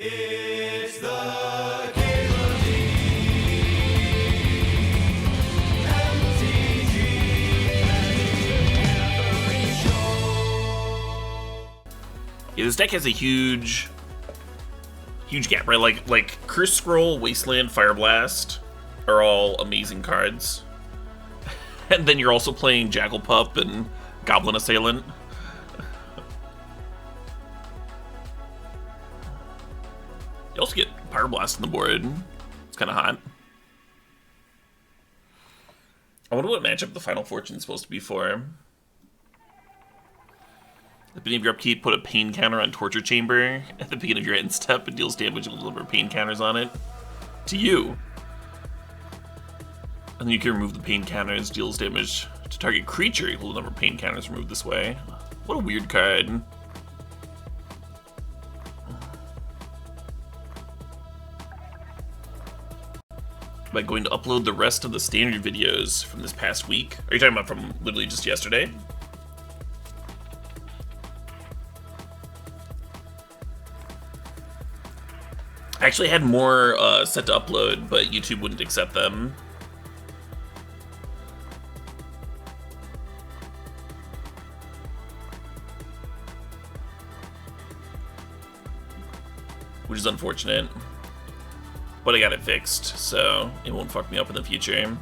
It's the CalebDMTG show. Yeah, this deck has a huge gap, right? Like Curse Scroll, Wasteland, Fire Blast are all amazing cards. And then you're also playing Jackal Pup and Goblin Assailant. You also get Fire Blast on the board. It's kind of hot. I wonder what matchup the Final Fortune is supposed to be for. At the beginning of your upkeep, put a pain counter on Torture Chamber. At the beginning of your end step, it deals damage and will deliver pain counters on it to you. And then you can remove the pain counters, deals damage to target creature. Equal to the number of pain counters removed this way. What a weird card. By going to upload the rest of the standard videos from this past week. Are you talking about from literally just yesterday? I actually had more set to upload, but YouTube wouldn't accept them. Which is unfortunate. But I got it fixed, so it won't fuck me up in the future.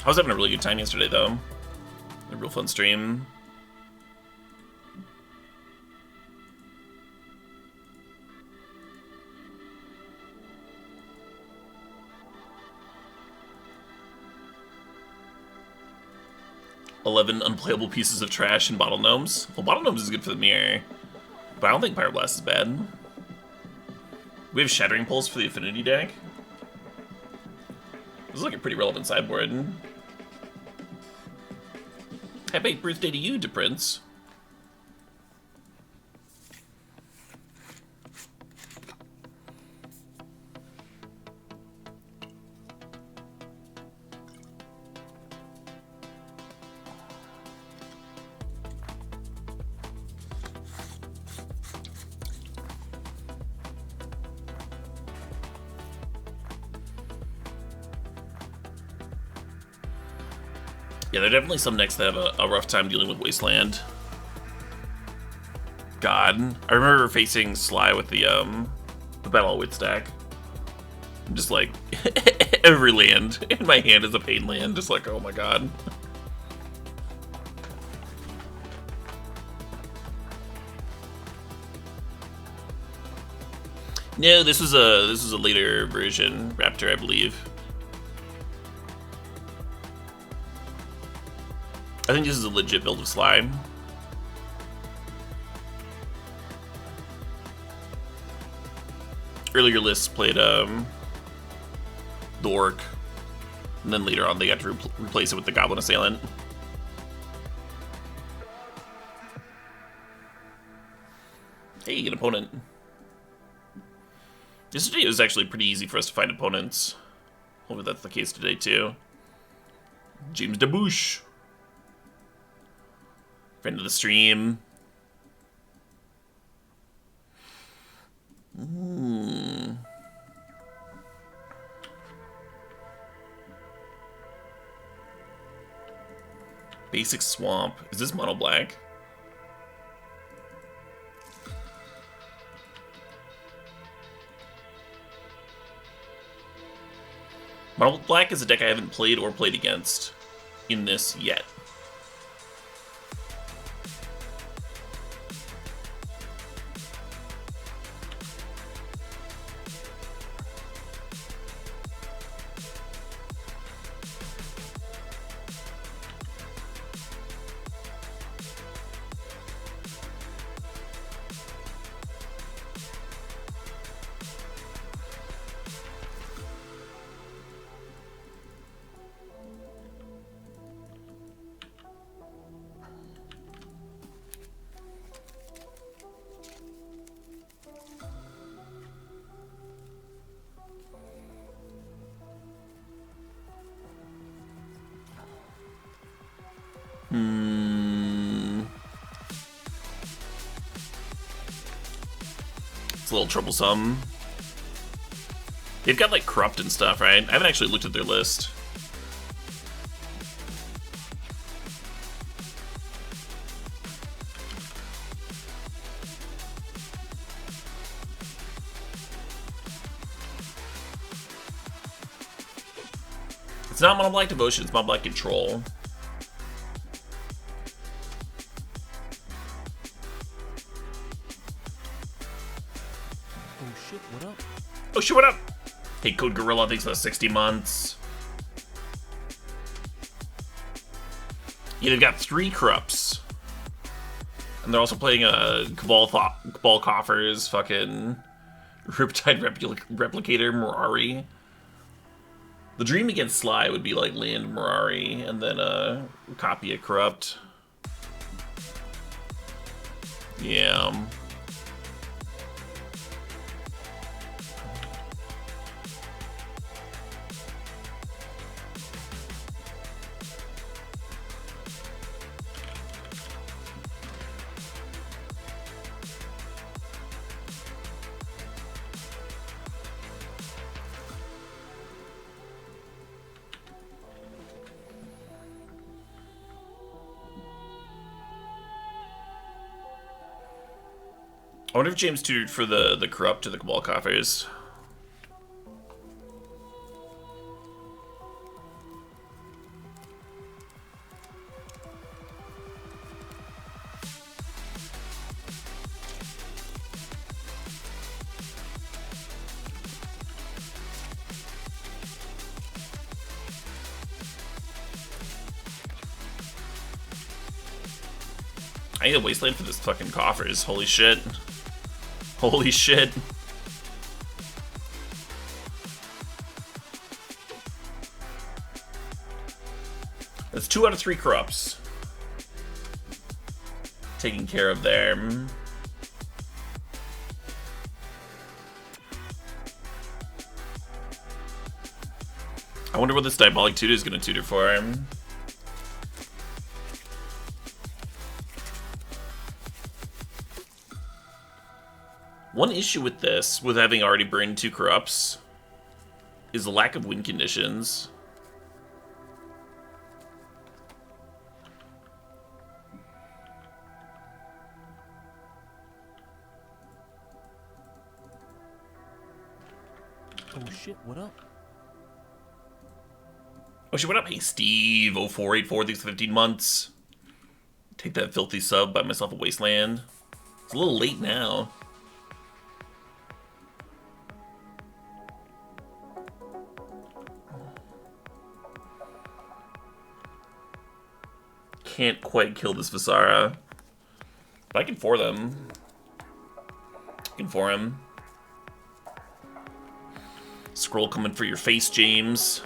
I was having a really good time yesterday, though. A real fun stream. "11 unplayable pieces of trash and Bottle Gnomes." Well, Bottle Gnomes is good for the mirror, but I don't think Fire Blast is bad. We have Shattering Pulse for the Affinity deck. This is like a pretty relevant sideboard. Happy birthday to you, DePrince. Yeah, there are definitely some decks that have a rough time dealing with Wasteland. God, I remember facing Sligh with the Battle of Wits deck. I'm just like, every land in my hand is a pain land. Just like, oh my god. No, this was a later version, Raptor, I believe. I think this is a legit build of Sligh. Earlier lists played the Orc, and then later on they got to replace it with the Goblin Assailant. Hey, an opponent. Yesterday it was actually pretty easy for us to find opponents. Hopefully that's the case today too. James DeBouche. Friend of the stream. Basic Swamp. Is this mono black? Mono black is a deck I haven't played or played against in this yet. It's a little troublesome. They've got like corrupt and stuff, right? I haven't actually looked at their list. It's not Mono Black Devotion, it's Mono Black Control. Oh shit, what up? Oh shit, what up? Hey, Code Gorilla, thanks for the 60 months. Yeah, they've got 3 corrupts. And they're also playing Cabal Coffers, fucking Riptide Replicator, Mirari. The dream against Sligh would be like land Mirari and then copy a corrupt. Yeah. I wonder if James tutored for the corrupt to the Cabal Coffers. I need a wasteland for this fucking coffers. Holy shit. Holy shit. That's 2 out of 3 corrupts. Taking care of there. I wonder what this Diabolic Tutor is going to tutor for him. One issue with this, with having already burned 2 corrupts, is the lack of win conditions. Oh shit, what up? Oh shit, what up? Hey Steve, 0484, thanks for 15 months. Take that filthy sub, buy myself a wasteland. It's a little late now. Can't quite kill this Visara. But I can for them. I can for him. Scroll coming for your face, James.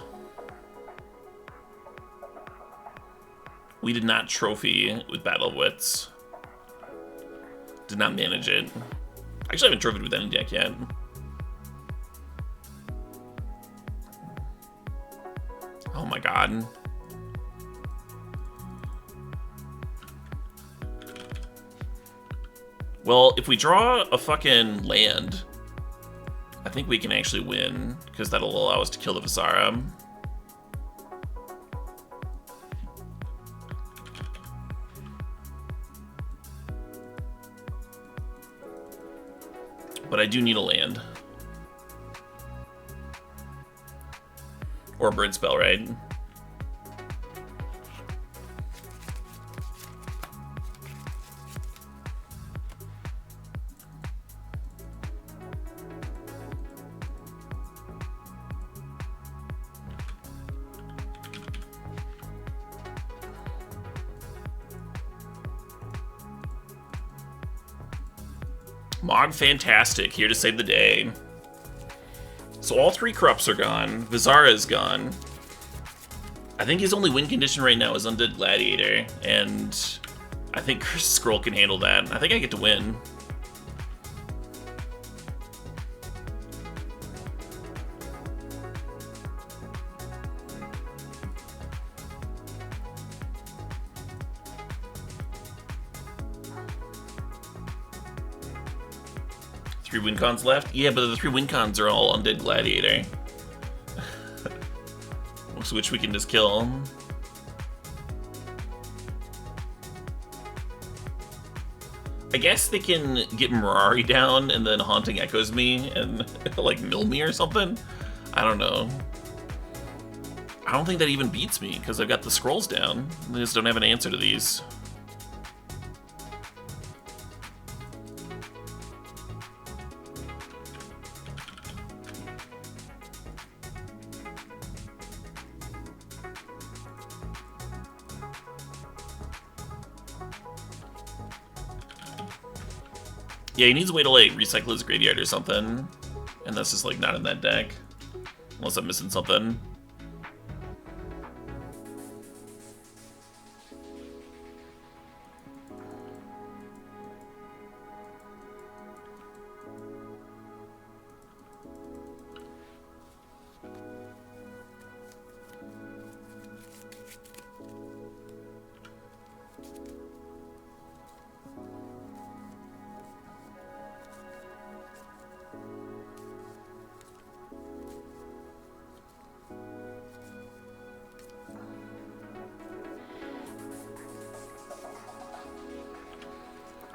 We did not trophy with Battle of Wits. Did not manage it. Actually, I haven't trophied with any deck yet. Oh my god. Well, if we draw a fucking land, I think we can actually win, because that'll allow us to kill the Visara. But I do need a land. Or a bird spell, right? Mog Fantastic, here to save the day. So all 3 corrupts are gone. Visara is gone. I think his only win condition right now is Undead Gladiator, and I think Scroll can handle that. I think I get to win. 3 win cons left? Yeah, but the 3 win cons are all Undead Gladiator. Which we can just kill. I guess they can get Mirari down and then Haunting Echoes me and like mill me or something. I don't know. I don't think that even beats me because I've got the scrolls down. I just don't have an answer to these. Yeah, he needs a way to like recycle his graveyard or something. And that's just like not in that deck. Unless I'm missing something.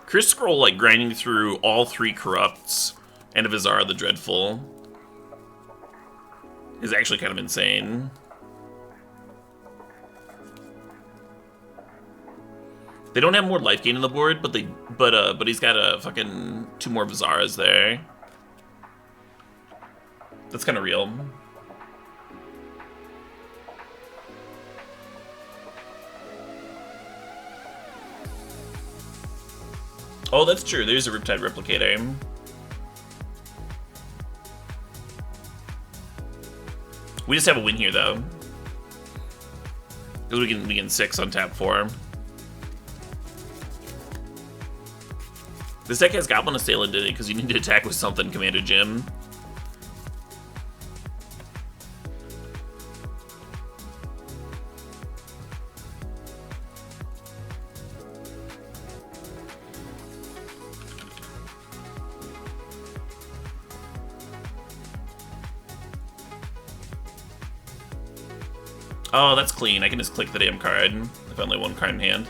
Chris Scroll like grinding through all 3 corrupts and a Vizara the Dreadful is actually kind of insane. They don't have more life gain on the board, but he's got a fucking 2 more Vizaras there. That's kind of real. Oh, that's true. There's a Riptide Replicator. We just have a win here, though. Because we can 6 on tap 4. This deck has Goblin Assailant in it because you need to attack with something, Commander Jim. Oh, that's clean. I can just click the damn card if only 1 card in hand.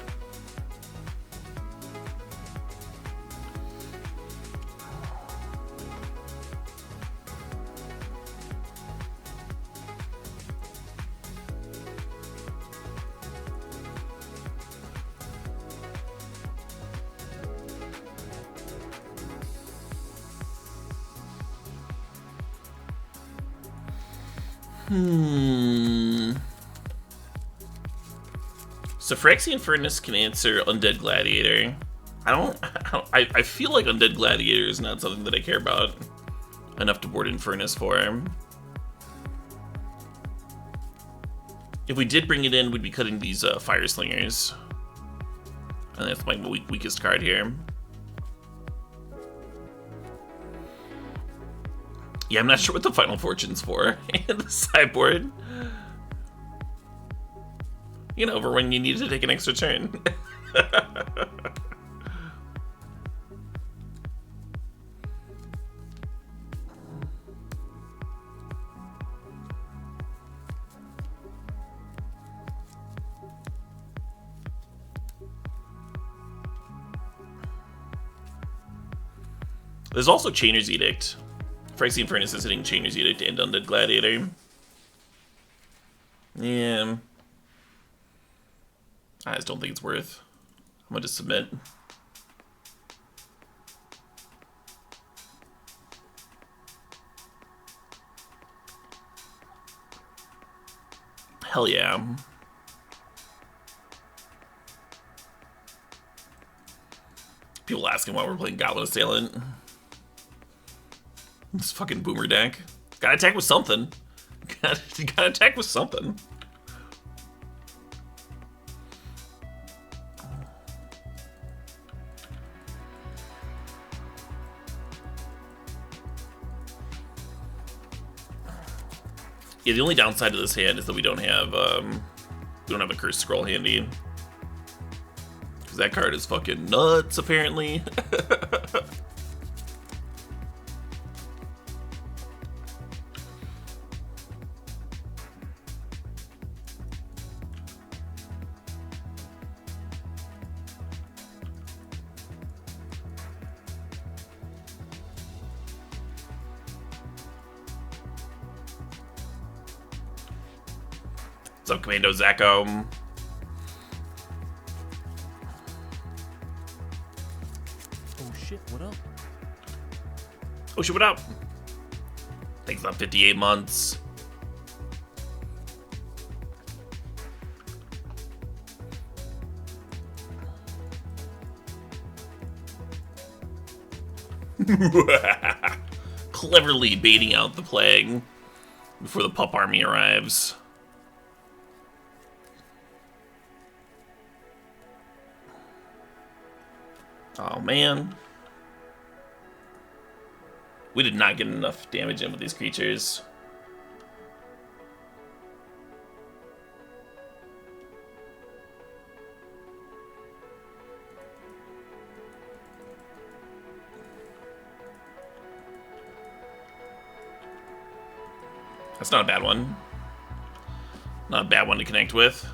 So Phyrexian Furnace can answer Undead Gladiator. I feel like Undead Gladiator is not something that I care about enough to board in Furnace for him. If we did bring it in, we'd be cutting these Fire Slingers. And that's my weakest card here. Yeah, I'm not sure what the Final Fortune's for in the sideboard. You know, for when you need to take an extra turn. There's also Chainer's Edict. Phyrexian Furnace is hitting Chainer's Edict and Undead Gladiator. Yeah. I just don't think it's worth. I'm gonna just submit. Hell yeah. People asking why we're playing Goblin Assailant. This fucking boomer deck. Gotta attack with something. Gotta attack with something. Yeah, the only downside to this hand is that we don't have a Cursed Scroll handy. Because that card is fucking nuts, apparently. What's up, Commando Zacco? Oh shit, what up? Oh shit, what up? Thanks for 58 months. Cleverly baiting out the plague before the pup army arrives. Oh man. We did not get enough damage in with these creatures. That's not a bad one. Not a bad one to connect with.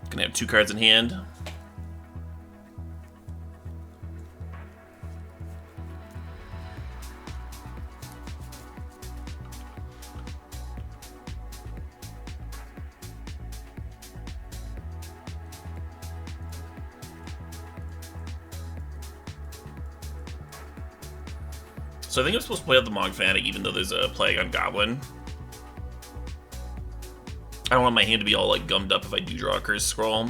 Gonna have 2 cards in hand. So I think I'm supposed to play out the Mog Fanatic even though there's a plague on Goblin. I don't want my hand to be all like gummed up if I do draw a Curse Scroll.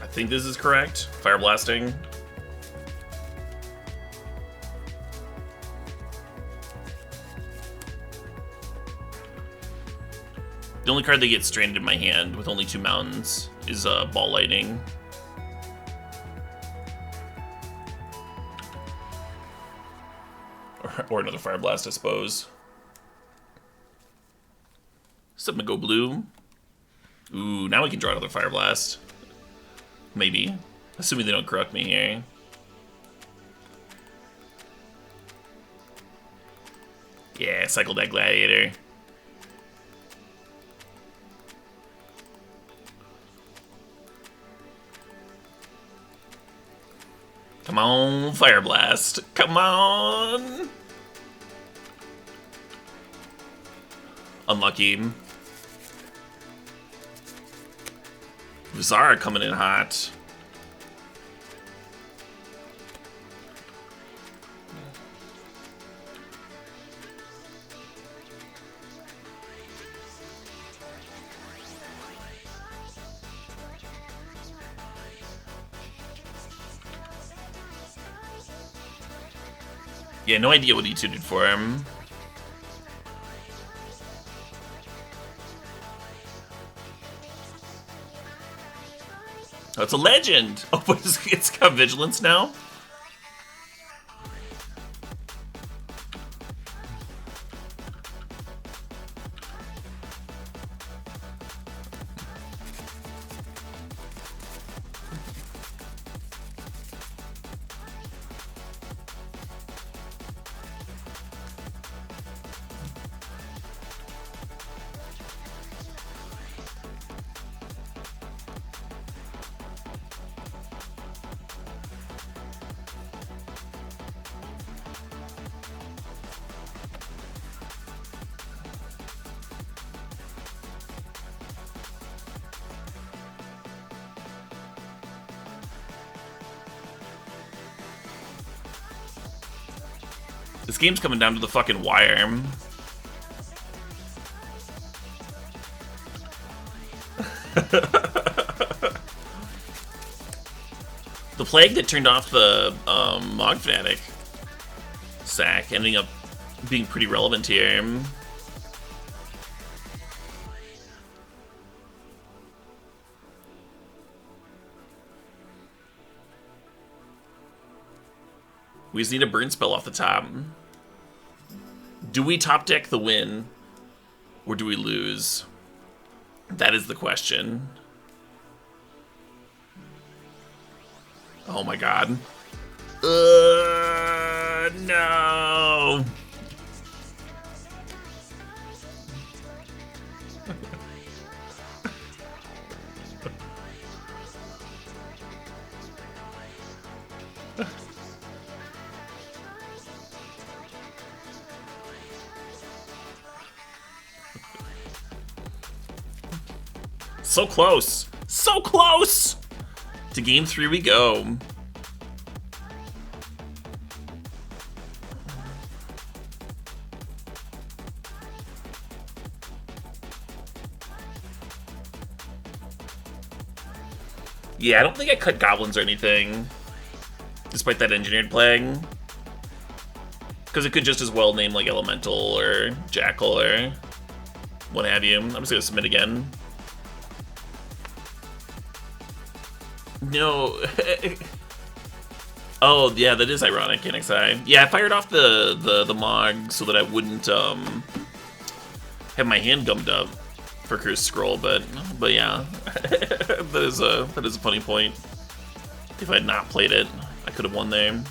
I think this is correct. Fire Blasting. The only card that gets stranded in my hand with only 2 mountains is Ball Lightning. Or another Fire Blast, I suppose. Something to go blue. Ooh, now we can draw another Fire Blast. Maybe. Assuming they don't corrupt me here. Yeah, cycle that Gladiator. Come on, Fire Blast. Come on. Unlucky. Zara coming in hot. Yeah, no idea what he suited for him. Oh, it's a legend! Oh, but it's got vigilance now? This game's coming down to the fucking wire. The plague that turned off the Mog Fanatic sack ending up being pretty relevant here. We just need a burn spell off the top. Do we top deck the win? Or do we lose? That is the question. Oh my god. No! So close! So close! To game 3 we go. Yeah, I don't think I cut goblins or anything, despite that engineered plague. Because it could just as well name like elemental or jackal or what have you. I'm just gonna submit again. No. Oh yeah, that is ironic, NXI. Yeah, I fired off the Mog so that I wouldn't have my hand gummed up for Curse Scroll, but yeah, that is a funny point. If I had not played it, I could have won there.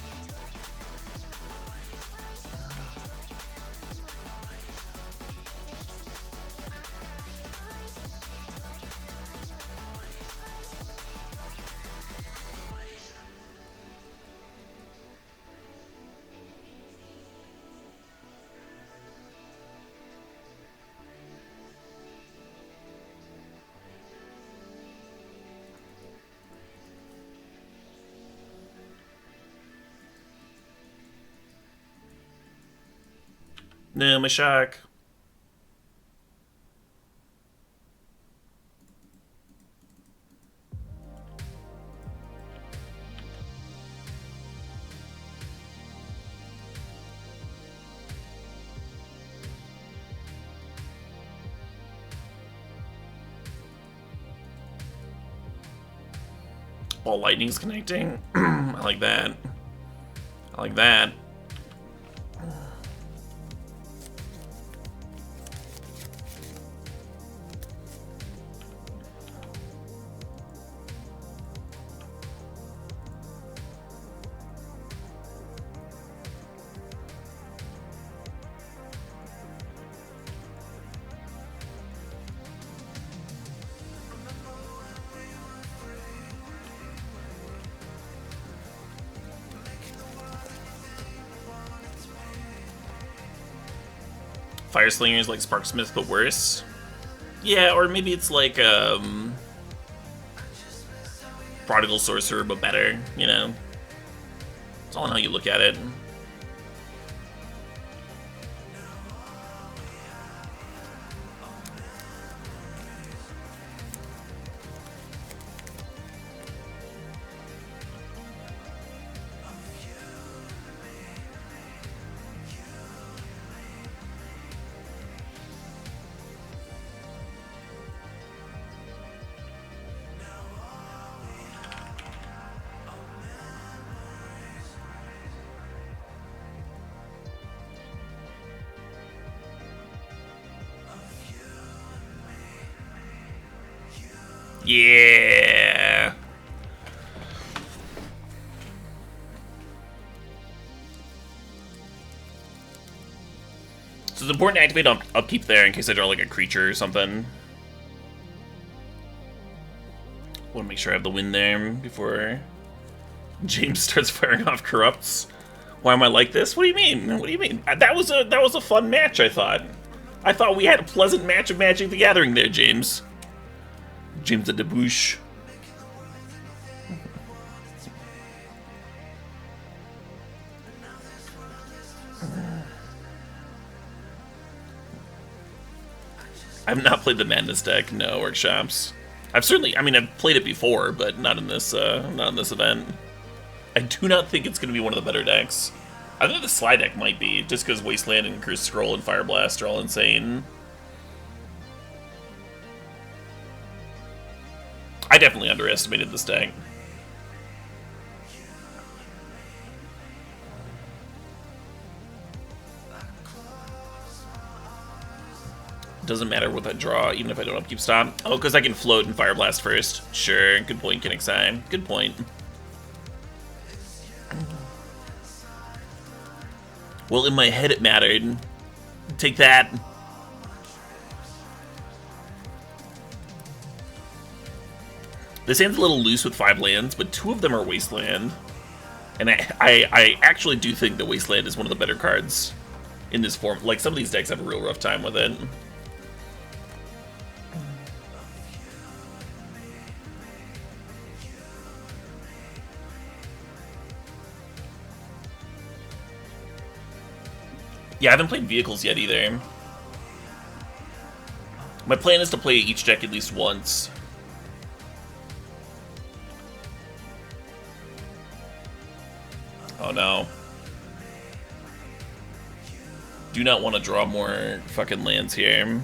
No, my shark. All lightning's connecting. I like that. I like that. Fire Slinger is like Sparksmith, but worse. Yeah, or maybe it's like Prodigal Sorcerer, but better, you know? It's all on how you look at it. Yeah. So it's important to activate upkeep there in case I draw like a creature or something. Want to make sure I have the win there before James starts firing off corrupts. Why am I like this? What do you mean? What do you mean? That was a fun match, I thought. I thought we had a pleasant match of Magic the Gathering there, James. James the Debouche. I've not played the Madness deck, no workshops. I've certainly, I mean, I've played it before, but not in this event. I do not think it's going to be one of the better decks. I think the Sligh deck might be, just because Wasteland and Curse Scroll and Fire Blast are all insane. I definitely underestimated this deck. Doesn't matter what I draw, even if I don't upkeep stop. Oh, because I can float and Fire Blast first. Sure, good point, Kinexai. Good point. Well, in my head it mattered. Take that. This hand's a little loose with 5 lands, but 2 of them are Wasteland. And I actually do think that Wasteland is one of the better cards in this form. Like, some of these decks have a real rough time with it. Yeah, I haven't played Vehicles yet either. My plan is to play each deck at least once. Oh no. Do not want to draw more fucking lands here.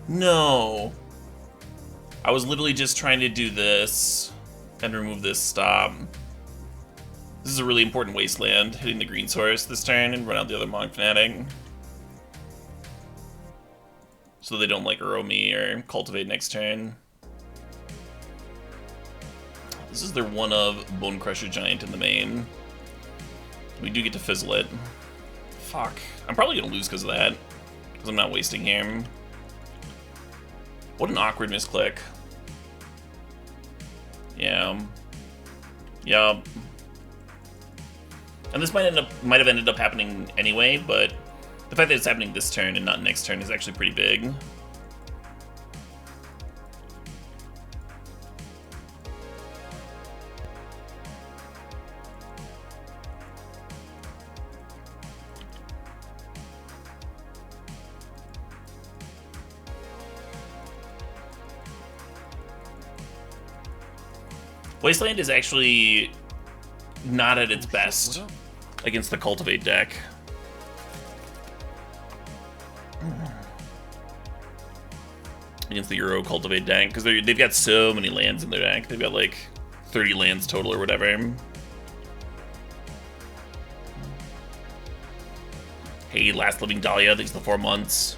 No. I was literally just trying to do this and remove this stop. This is a really important Wasteland, hitting the green source this turn and run out the other Monk Fanatic. So they don't like Uro me or Cultivate next turn. This is their one of Bone Crusher Giant in the main. We do get to fizzle it. Fuck. I'm probably gonna lose because of that. Because I'm not wasting here. What an awkward misclick. Yeah. Yup. And this might have ended up happening anyway, but the fact that it's happening this turn and not next turn is actually pretty big. Wasteland is actually not at its best against the Cultivate deck. Against the Uro Cultivate deck, because they've got so many lands in their deck. They've got like 30 lands total or whatever. Hey, Last Living Dahlia, thanks for the 4 months.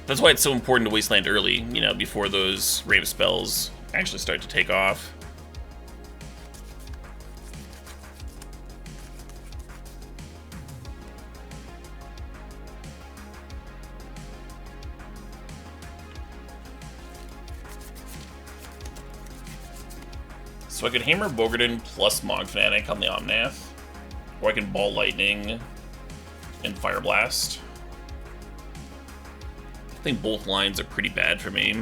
That's why it's so important to Wasteland early, you know, before those rave spells actually start to take off. So I could Hammer Bogarden plus Mog Fanatic on the Omnath, or I can Ball Lightning and Fire Blast. I think both lines are pretty bad for me.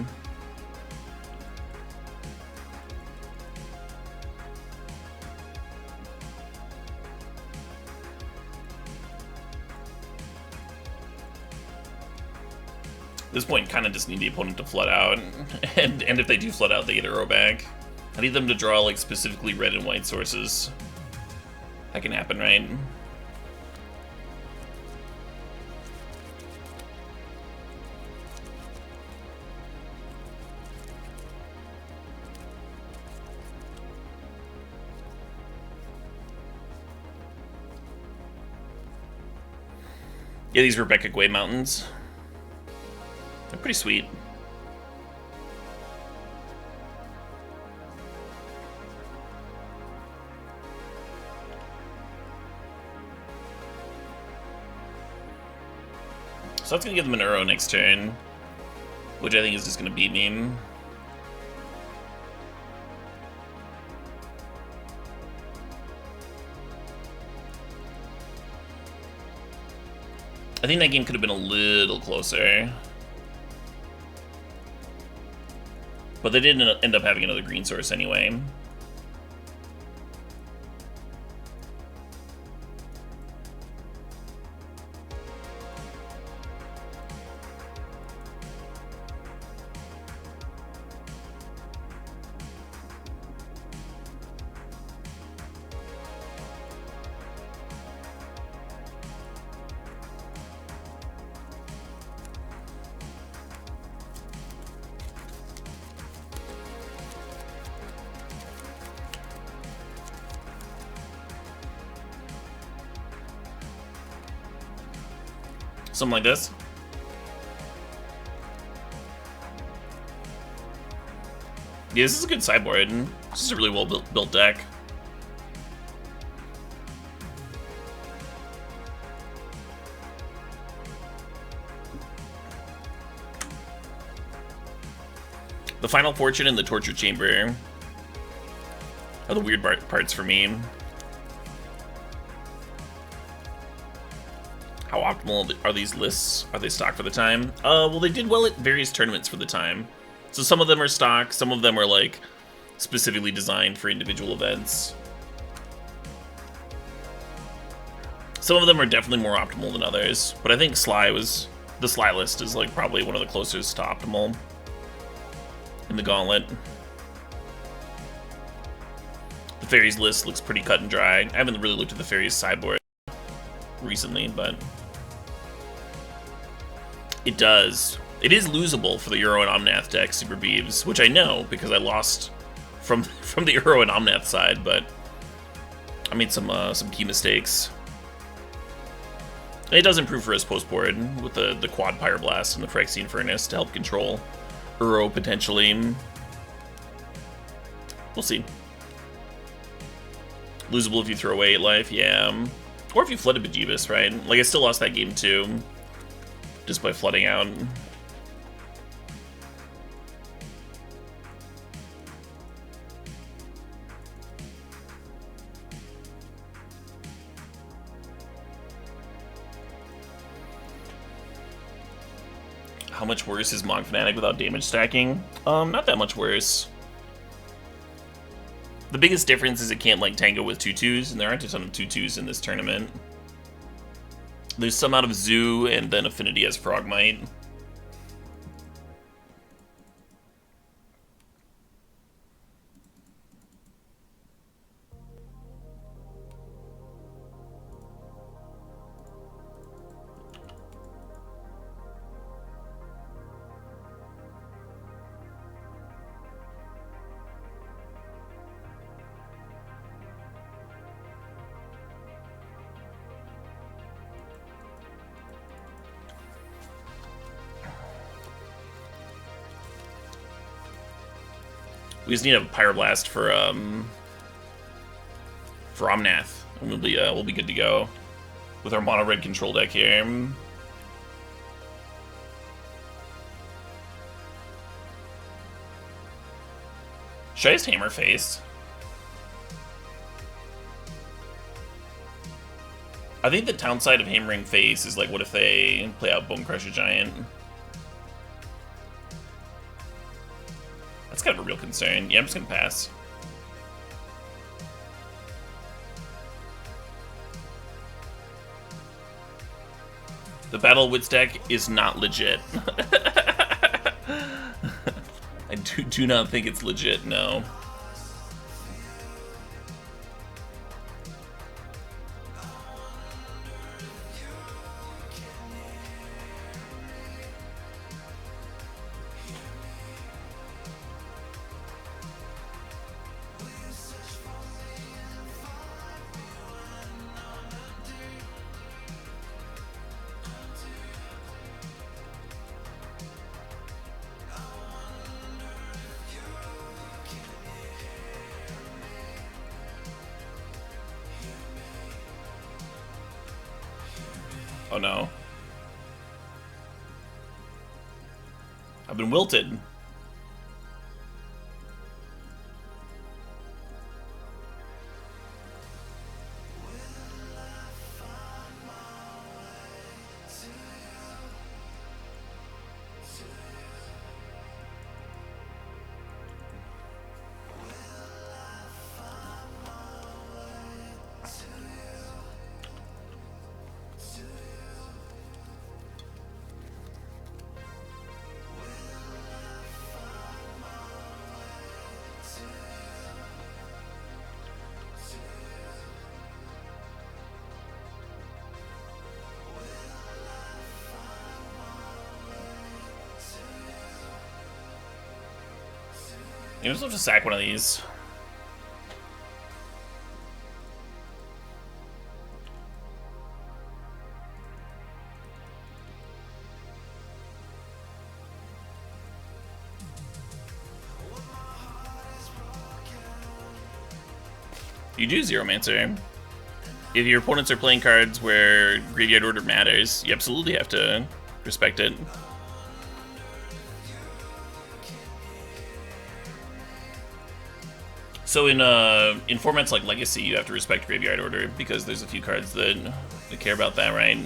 At this point, kind of just need the opponent to flood out, and if they do flood out, they get a row back. I need them to draw like specifically red and white sources. That can happen, right? Yeah, these Rebecca Guay Mountains. They're pretty sweet. So that's gonna give them an Uro next turn, which I think is just gonna beat me. I think that game could have been a little closer. But they didn't end up having another green source anyway. Something like this. Yeah, this is a good sideboard. This is a really well built deck. The Final Fortune and the Torture Chamber are the weird parts for me. How optimal are these lists? Are they stock for the time? Well, they did well at various tournaments for the time. So some of them are stock, some of them are like specifically designed for individual events. Some of them are definitely more optimal than others, but I think the Sligh list is like probably one of the closest to optimal in the Gauntlet. The Fairies list looks pretty cut and dry. I haven't really looked at the Fairies sideboard recently, but it does. It is losable for the Uro and Omnath deck, Super Beeves, which I know because I lost from the Uro and Omnath side, but I made some key mistakes. It does improve for his post board with the Quad Pyroblast and the Phyrexian Furnace to help control Uro potentially. We'll see. Losable if you throw away 8 life, yeah. Or if you flooded Bejeebus, right? Like, I still lost that game too, just by flooding out. How much worse is Monk Fanatic without damage stacking? Not that much worse. The biggest difference is it can't like tango with 2/2s, and there aren't a ton of 2/2s in this tournament. There's some out of Zoo, and then Affinity as Frogmite. We just need a Pyroblast for Omnath, and we'll be good to go with our mono red control deck here. Should I just Hammer Face? I think the downside of hammering Face is like, what if they play out Bone Crusher Giant? That's kind of a real concern. Yeah, I'm just gonna pass. The Battle Wits deck is not legit. I do not think it's legit, no. Oh no. I've been wilted. You just have to sack one of these. You do Zeromancer. If your opponents are playing cards where graveyard order matters, you absolutely have to respect it. So in formats like Legacy, you have to respect graveyard order because there's a few cards that care about that, right?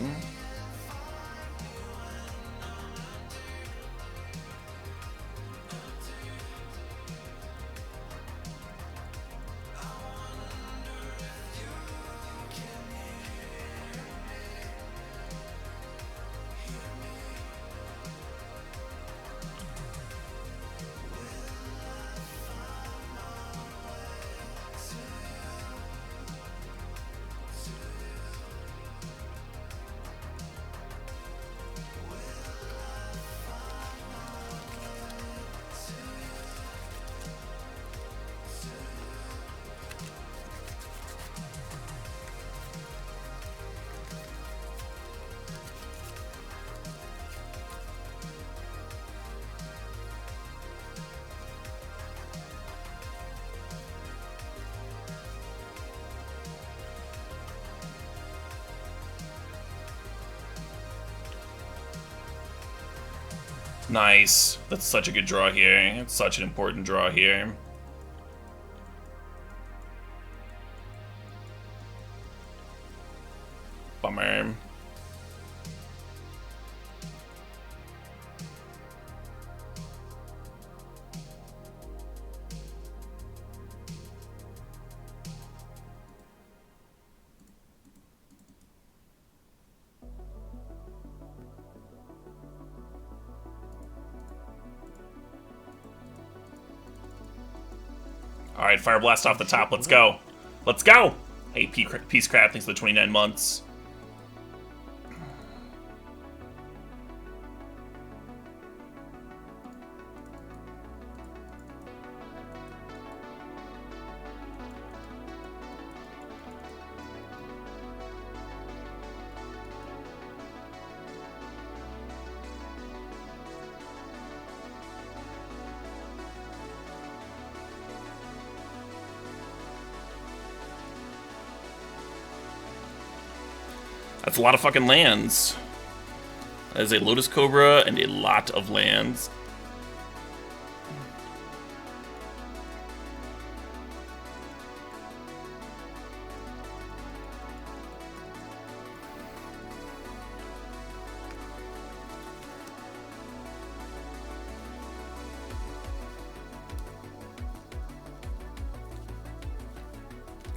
Nice. That's such a good draw here. It's such an important draw here. Bummer. Alright, Fire Blast off the top. Let's go. Let's go! Hey, Peacecraft, thanks for the 29 months. That's a lot of fucking lands. That is a Lotus Cobra and a lot of lands.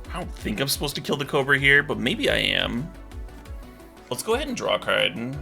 I don't think I'm supposed to kill the Cobra here, but maybe I am. Let's go ahead and draw a card.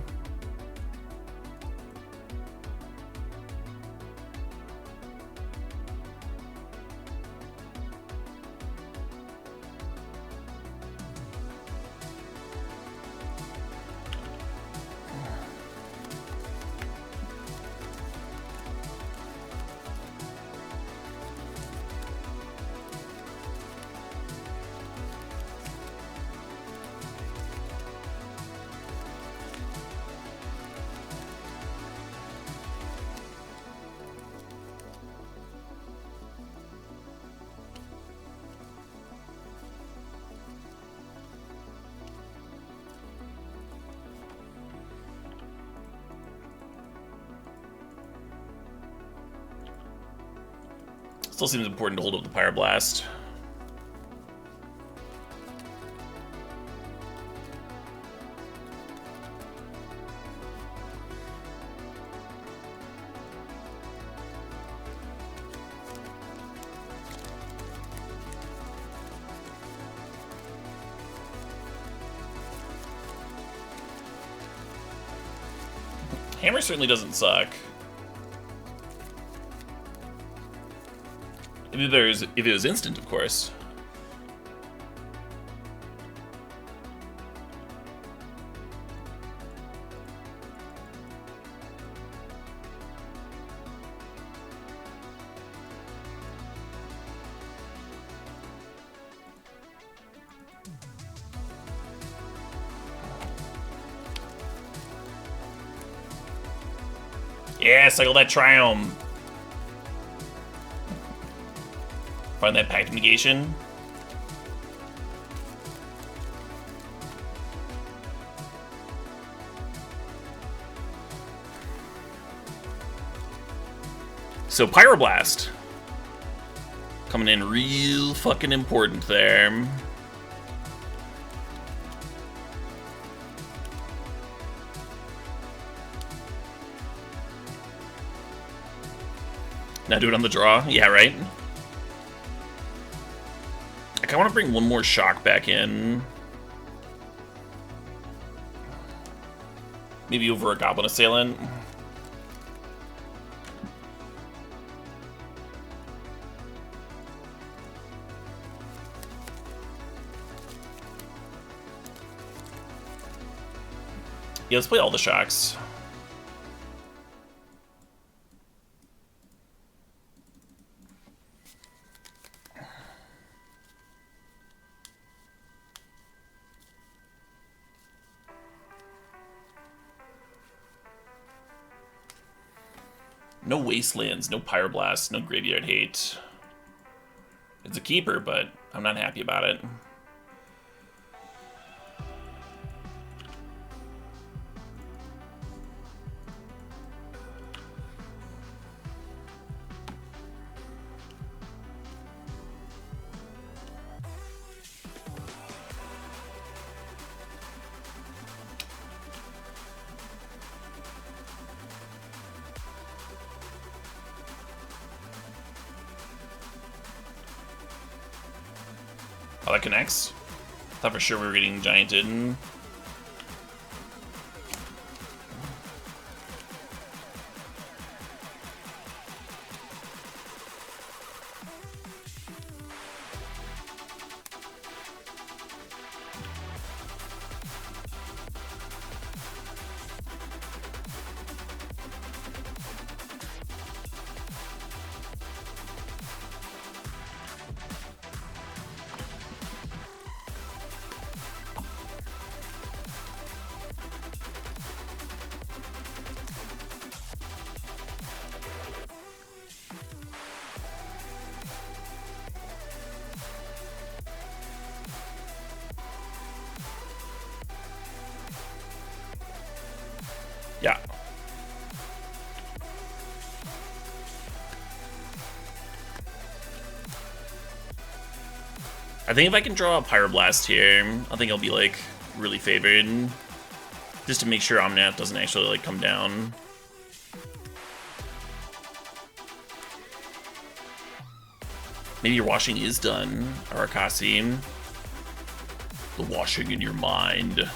Still seems important to hold up the Pyroblast. Hammer certainly doesn't suck. If it was instant, of course. Yeah, cycle that Triumph. Find that Pact of Negation. so Pyroblast. Coming in real fucking important there. Now do it on the draw? Yeah, right? I kinda wanna bring one more shock back in. Maybe over a Goblin Assailant. Yeah, let's play all the shocks. No Wastelands, no Pyroblast, no Graveyard Hate. It's a keeper, but I'm not happy about it. Oh, that connects? Thought for sure we were getting gianted. Yeah. I think if I can draw a Pyroblast here, I think I'll be, like, really favored. Just to make sure Omnath doesn't actually, like, come down. Maybe your washing is done, Arakasi. The washing in your mind.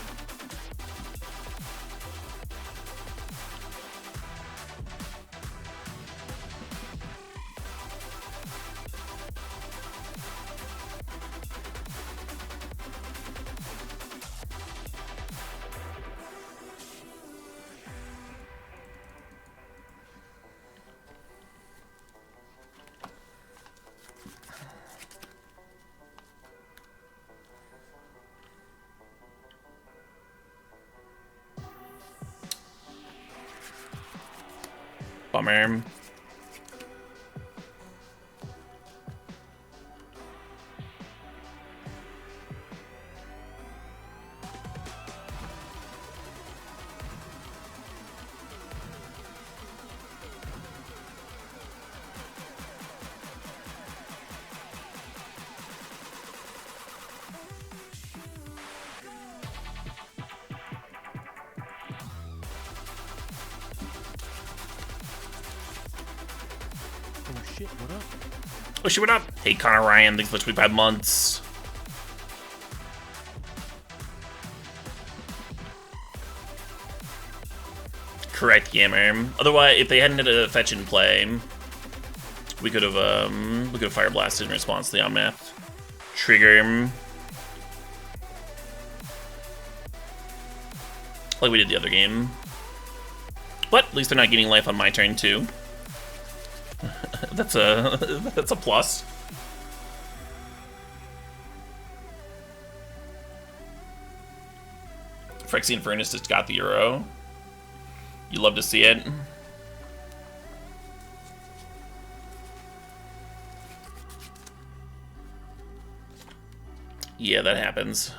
Bummer. Oh shit, what up? Oh shit, what up? Hey Connor Ryan, thanks for the 25 months. Correct, Gamer. Otherwise, if they hadn't had a fetch in play, we could have fire blasted in response to the Omnath trigger. Like we did the other game. But at least they're not getting life on my turn too. that's a plus. Phyrexian Furnace just got the Euro. You love to see it. Yeah, that happens.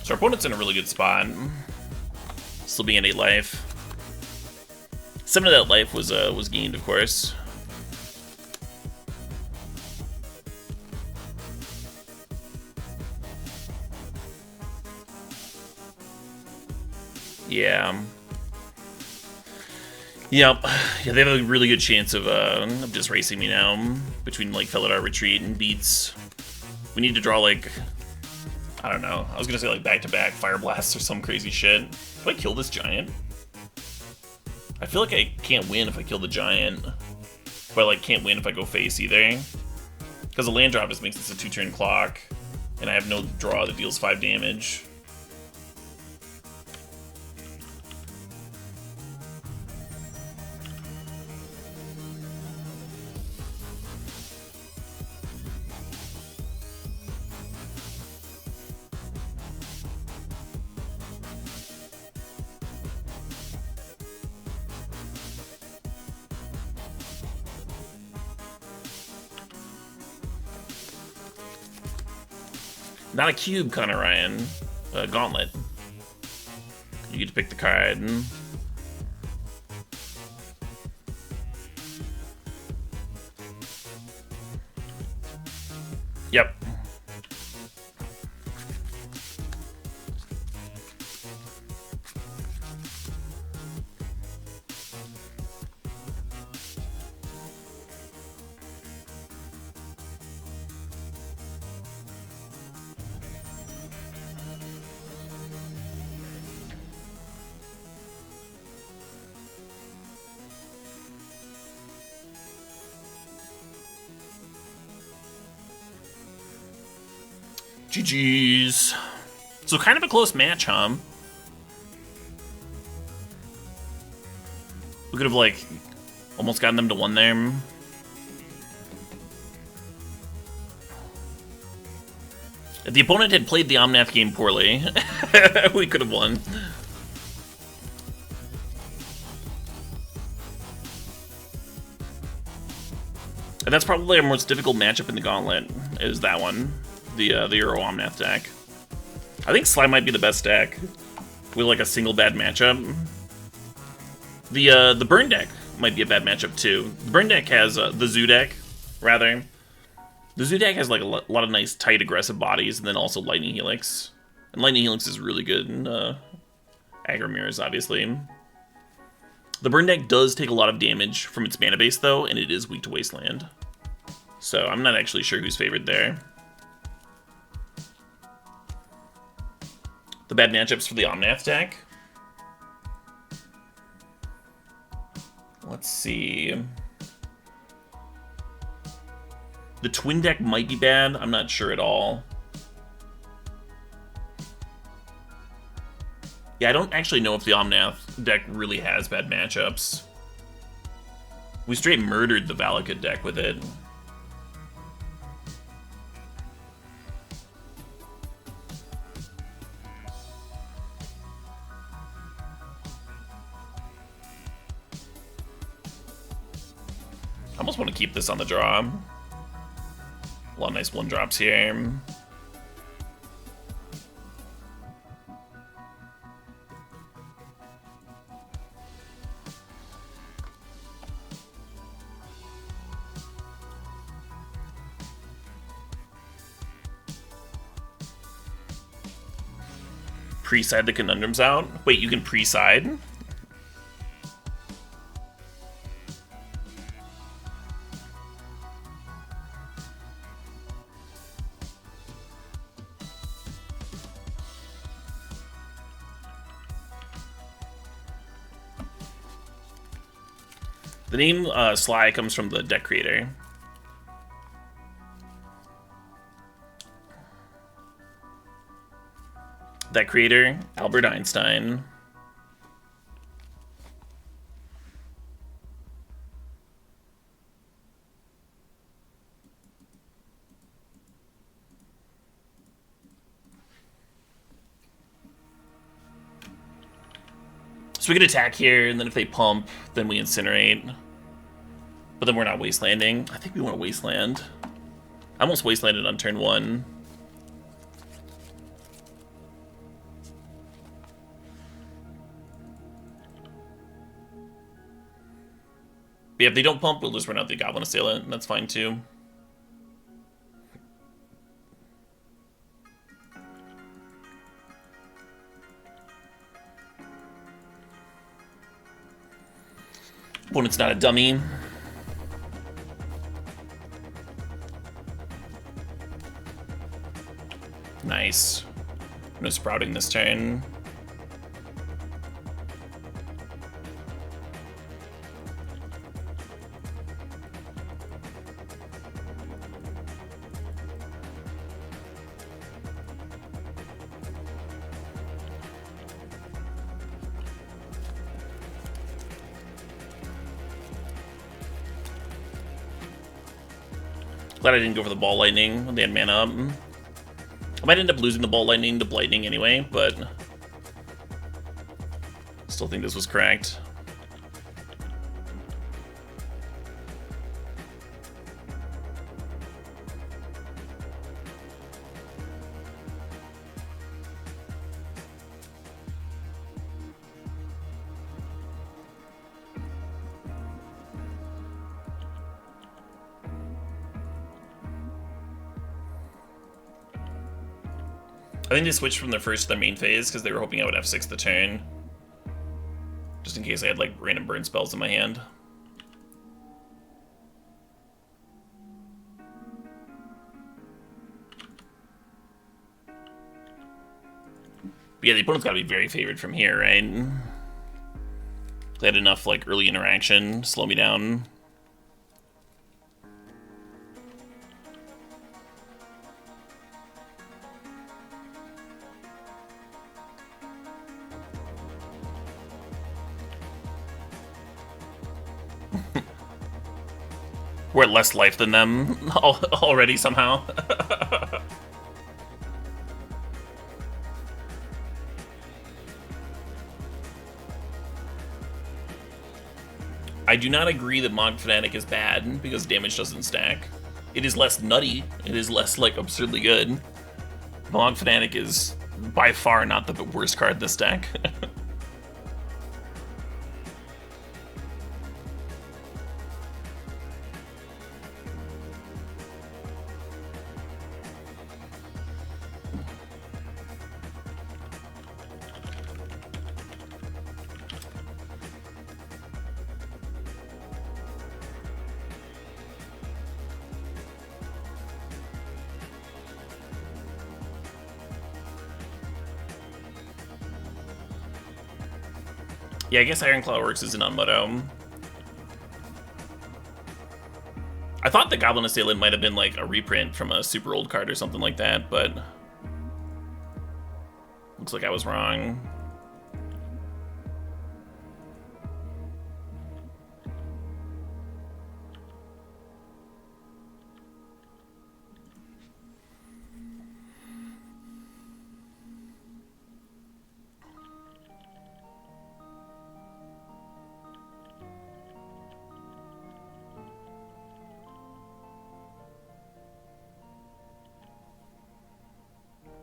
So our opponent's in a really good spot. Still being at 8 life. 7 of that life was gained, of course. Yeah. Yep. Yeah, they have a really good chance of just racing me now. Between, like, Felidar Retreat and Beats. We need to draw, like... I don't know. I was gonna say, like, back-to-back Fire Blasts or some crazy shit. Do I kill this Giant? I feel like I can't win if I kill the Giant. But I, like, can't win if I go face either. Because the land drop just makes this a 2-turn clock. And I have no draw that deals 5 damage. Not a cube, Connor Ryan. Gauntlet. You get to pick the card. Yep. GG's. So kind of a close match, huh? We could have, like, almost gotten them to 1 there. If the opponent had played the Omnath game poorly, we could have won. And that's probably our most difficult matchup in the Gauntlet, is that one. The Euro Omnath deck. I think Sligh might be the best deck with, like, a single bad matchup. The Burn deck might be a bad matchup too. The Burn deck has the Zoo deck, rather. The Zoo deck has, like, a lot of nice tight aggressive bodies, and then also Lightning Helix. And Lightning Helix is really good in aggro mirrors, obviously. The Burn deck does take a lot of damage from its mana base though, and it is weak to Wasteland. So I'm not actually sure who's favored there. The bad matchups for the Omnath deck. Let's see. The Twin deck might be bad. I'm not sure at all. Yeah, I don't actually know if the Omnath deck really has bad matchups. We straight murdered the Valakut deck with it. I almost want to keep this on the draw. A lot of nice 1-drops here. Pre-side the conundrums out? Wait, you can pre-side? The name Sligh comes from the deck creator. That creator, Albert Einstein. So we can attack here, and then if they pump, then we incinerate. But then we're not wastelanding. I think we want to wasteland. I almost wastelanded on turn 1. But yeah, if they don't pump, we'll just run out the Goblin Assailant, and that's fine too. Opponent's not a dummy. Nice. No sprouting this turn. Glad I didn't go for the Ball Lightning when they had mana up. I might end up losing the Ball Lightning to Blightning anyway, but still think this was correct. I think they switched from their first to their main phase because they were hoping I would F6 the turn. Just in case I had like random burn spells in my hand. But yeah, the opponent's gotta be very favored from here, right? They had enough like early interaction to slow me down. We're at less life than them already somehow. I do not agree that Mog Fanatic is bad because damage doesn't stack. It is less nutty. It is less like absurdly good. Mog Fanatic is by far not the worst card in this deck. Yeah, I guess Ironclaw works as an Unmoto. I thought the Goblin Assailant might have been like a reprint from a super old card or something like that, but looks like I was wrong.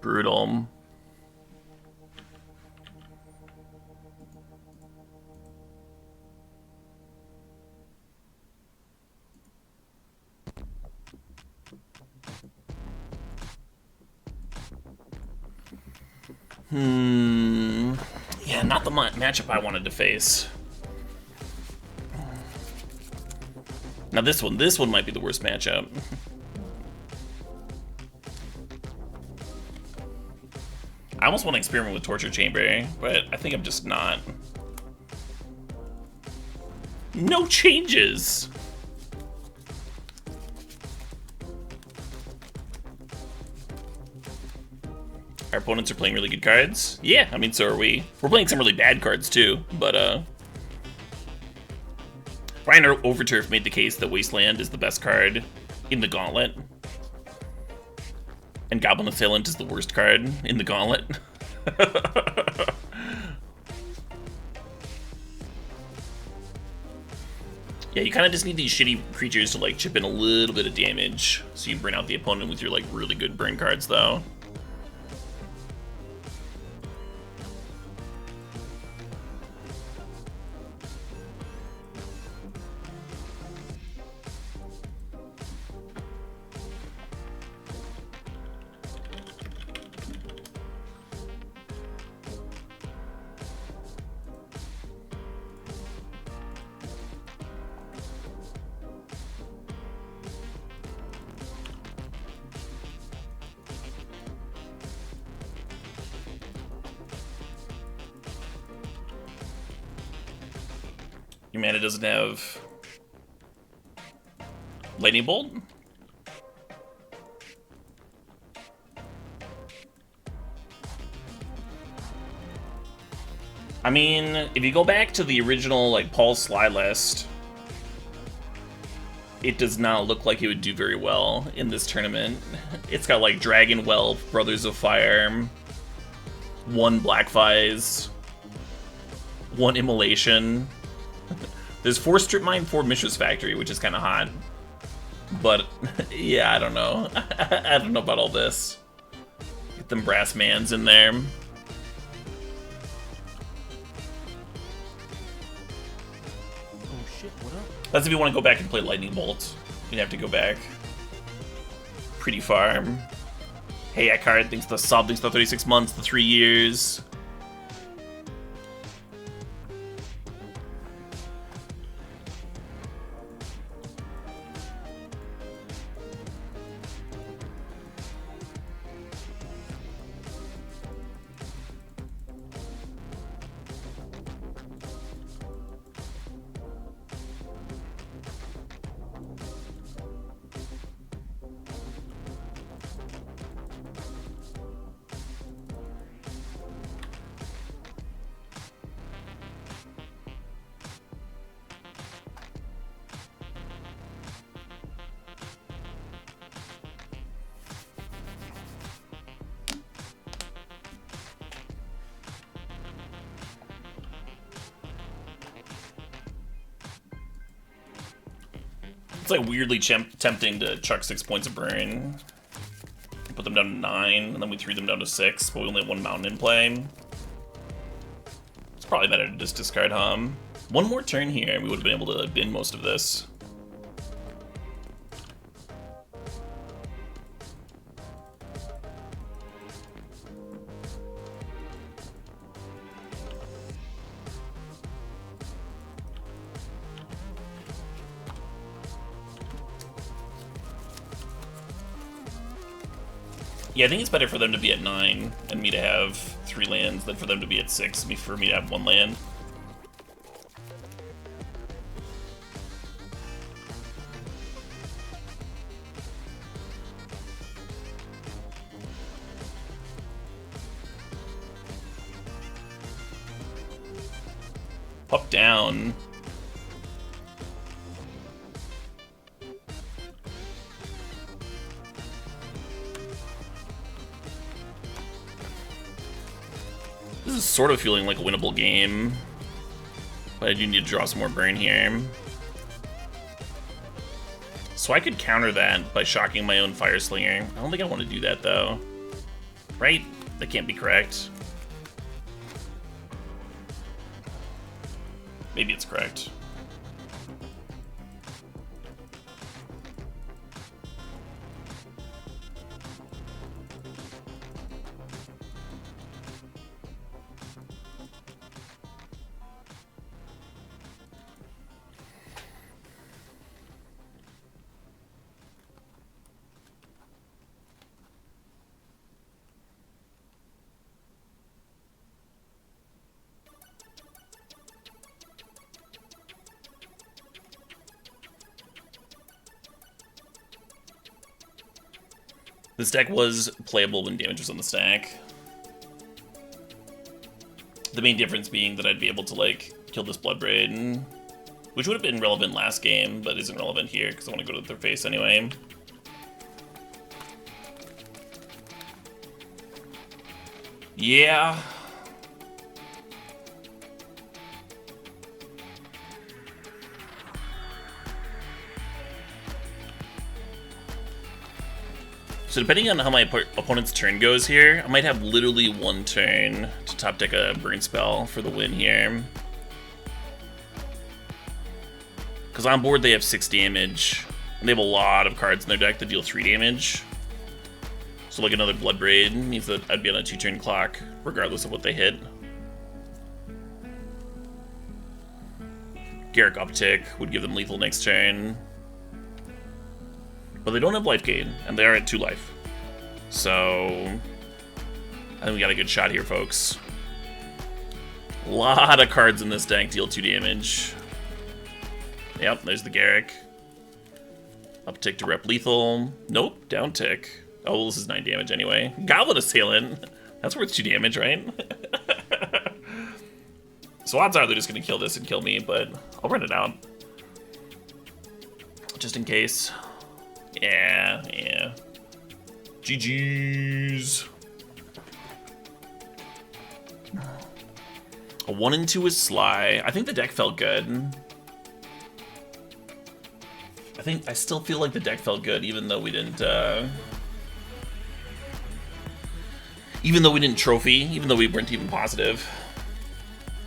Brutal. Yeah, not the matchup I wanted to face. Now this one might be the worst matchup. I almost want to experiment with Torture Chamber, but I think I'm just not. No changes! Our opponents are playing really good cards. Yeah, I mean, so are we. We're playing some really bad cards too, but Brian Overturf made the case that Wasteland is the best card in the Gauntlet. And Goblin Assailant is the worst card in the Gauntlet. Yeah, you kind of just need these shitty creatures to like chip in a little bit of damage, so you burn out the opponent with your like really good burn cards, though. Your mana doesn't have Lightning Bolt? I mean, if you go back to the original, like, Paul Sligh list, it does not look like it would do very well in this tournament. It's got, like, Dragon Whelp, Brothers of Fire, 1 Black Vise, 1 Immolation. There's 4 Strip Mine, 4 Mishra's Factory, which is kind of hot. But, yeah, I don't know. I don't know about all this. Get them Brass Mans in there. That's if you want to go back and play Lightning Bolt. You'd have to go back pretty far. Hey, Eckhart, thanks to the sub, thanks to the 36 months, the 3 years. It's like weirdly tempting to chuck 6 points of burn. Put them down to 9, and then we 3 them down to 6, but we only have 1 mountain in play. It's probably better to just discard Hum. 1 more turn here, and we would have been able to bin most of this. Yeah, I think it's better for them to be at 9 and me to have 3 lands than for them to be at 6 and for me to have 1 land. Up, down. This is sort of feeling like a winnable game, but I do need to draw some more burn here. So I could counter that by shocking my own Fire Slinger. I don't think I want to do that, though. Right? That can't be correct. Maybe it's correct. This deck was playable when damage was on the stack. The main difference being that I'd be able to, like, kill this Bloodbraid, which would have been relevant last game, but isn't relevant here because I want to go to their face anyway. Yeah. So depending on how my opponent's turn goes here, I might have literally 1 turn to top deck a burn spell for the win here. Because on board they have 6 damage, and they have a lot of cards in their deck that deal 3 damage. So like another Bloodbraid means that I'd be on a 2-turn clock, regardless of what they hit. Garruk Uptick would give them lethal next turn. But they don't have life gain, and they are at 2 life. So I think we got a good shot here, folks. A lot of cards in this deck deal 2 damage. Yep, there's the Garrick. Uptick to rep lethal. Nope, down tick. Oh, well, this is 9 damage anyway. Gauntlet Assailant. That's worth 2 damage, right? So odds are they're just gonna kill this and kill me, but I'll run it out. Just in case. Yeah. GG's. A 1 and 2 is Sligh. I think the deck felt good. I still feel like the deck felt good, even though we didn't trophy, even though we weren't even positive.